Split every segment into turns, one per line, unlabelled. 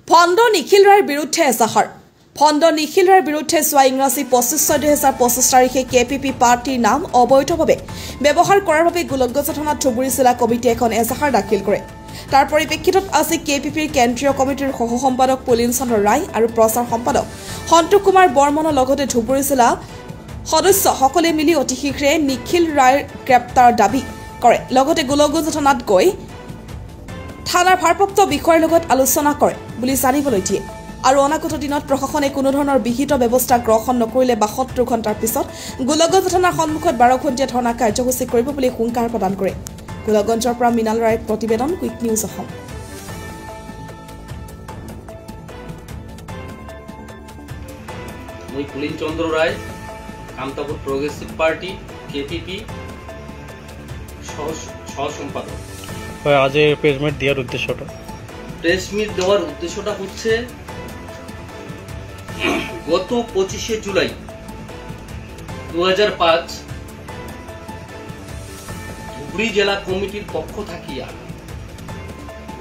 ফন্দ নিখিল ৰায়ৰ বিৰুদ্ধে এজাহাৰ ফন্দ নিখিল ৰায়ৰ বিৰুদ্ধে যোৱা ইংৰাজী 25/6/2025 তাৰিখে কেপিপি পাৰ্টিৰ নাম অবৈধভাৱে ব্যৱহাৰ কৰাৰ বাবে গোলকগঞ্জ থানাত ধুবুৰী জিলা কমিটিয়ে এখন এজাহাৰ দাখিল কৰে। তাৰ পৰিপ্ৰেক্ষিতত আজি কেপিপিৰ কেন্দ্ৰীয় কমিটিৰ সহ সম্পাদক পুলিন চন্দ্ৰ ৰায় আৰু প্ৰচাৰ সম্পাদক সন্তোষ কুমাৰ বৰ্মনৰ লগতে ধুবুৰী জিলা সদস্য সকলে মিলি অতি শীঘ্ৰে নিখিল ৰায়ৰ গ্ৰেপ্তাৰ দাবী কৰে। লগতে গোলকগঞ্জ থানাত গৈ থানাৰ ভাৰপ্ৰাপ্ত বিষয়াৰ লগত আলোচনা কৰে বুলি জানিবলৈ দিয়ে। আৰু অনাগত দিনত প্ৰশাসনে কোনো ধৰণৰ বিহিত ব্যৱস্থা গ্ৰহণ নকৰিলে 72 ঘণ্টাৰ পিছত গোলকগঞ্জ থানাৰ সন্মুখত 12 ঘণ্টীয়া ধৰ্ণা কাৰ্যসূচী কৰিব বুলি হুংকাৰ প্ৰদান কৰে। গোলকগঞ্জৰ পৰা মৃণাল ৰায়ৰ প্ৰতিবেদন, কুইক নিউজ অসম।
মই পুলিন চন্দ্ৰ ৰায়, কামতাপুৰ প্ৰগ্ৰেছিভ পাৰ্টি কেপিপি সহ সম্পাদক।
আজ প্রেস মিট দেওয়ার উদ্দেশ্যটা
হচ্ছে গত 25শে জুলাই 2005 ধুবুৰী জেলা কমিটির পক্ষ থাকিয়া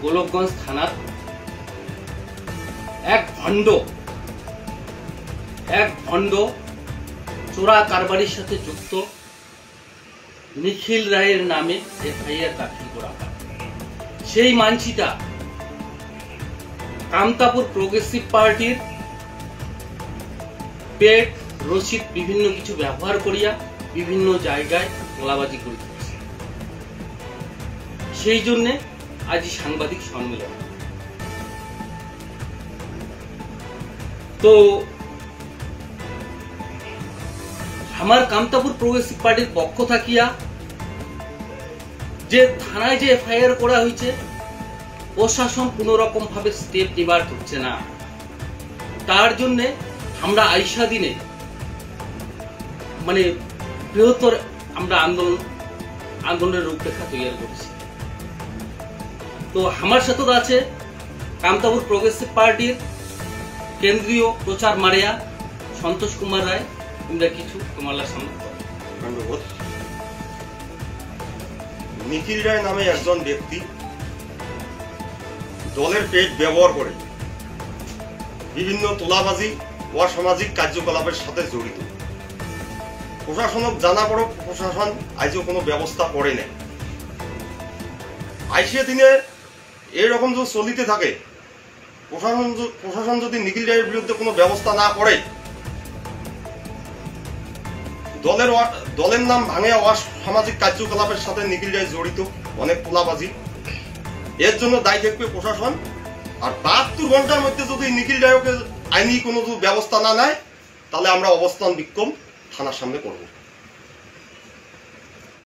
গোলকগঞ্জ থানার এক ভণ্ড চোরা কারবারির সাথে যুক্ত নিখিল রায়ের নামে এফআইআর দাখিল করা হয়। সেই মানচিটা কামতাপুর প্রগ্রেসিভ পার্টির পেট রসিদ বিভিন্ন কিছু ব্যবহার করিয়া বিভিন্ন জায়গায় গোলাবাজি করিতেছে। সেই জন্য আজ সাংবাদিক সম্মেলন। তো আমার কামতাপুর প্রগ্রেসিভ পার্টির পক্ষ থাকিয়া যে থানায় যে এফআইআর করা হয়েছে, প্রশাসন কোন রকম ভাবে স্টেপ নেবার হচ্ছে না। তার জন্য আমরা আইসা দিনে বৃহত্তর আমরা আন্দোলনের রূপরেখা তৈরি করছি। তো আমার সাথে আছে কামতাপুর প্রগ্রেসিভ পার্টির কেন্দ্রীয় প্রচার মারিয়া সন্তোষ কুমার রায়। তোমরা কিছু তোমার সামনে
নিখিল রায় নামে একজন ব্যক্তি দলের পেট ব্যবহার করে বিভিন্ন তোলাবাজি অসামাজিক কার্যকলাপের সাথে জড়িত। প্রশাসনক জানা পড়ো প্রশাসন আজও কোনো ব্যবস্থা করে নেই। আইসে দিনে এরকম যদি চলিতে থাকে, প্রশাসন যদি নিখিল রায়ের বিরুদ্ধে কোনো ব্যবস্থা না করে, দলের নাম ভাঙে অসামাজিক কার্যকলাপের সাথে নিখিল রায় জড়িত, অনেক তোলাবাজি, এর জন্য দায়ী থাকবে প্রশাসন। আর 72 ঘন্টার মধ্যে যদি নিখিল রায়কে আইনি কোনো ব্যবস্থা না নেয়, তাহলে আমরা অবস্থান বিক্ষোভ থানার সামনে করব।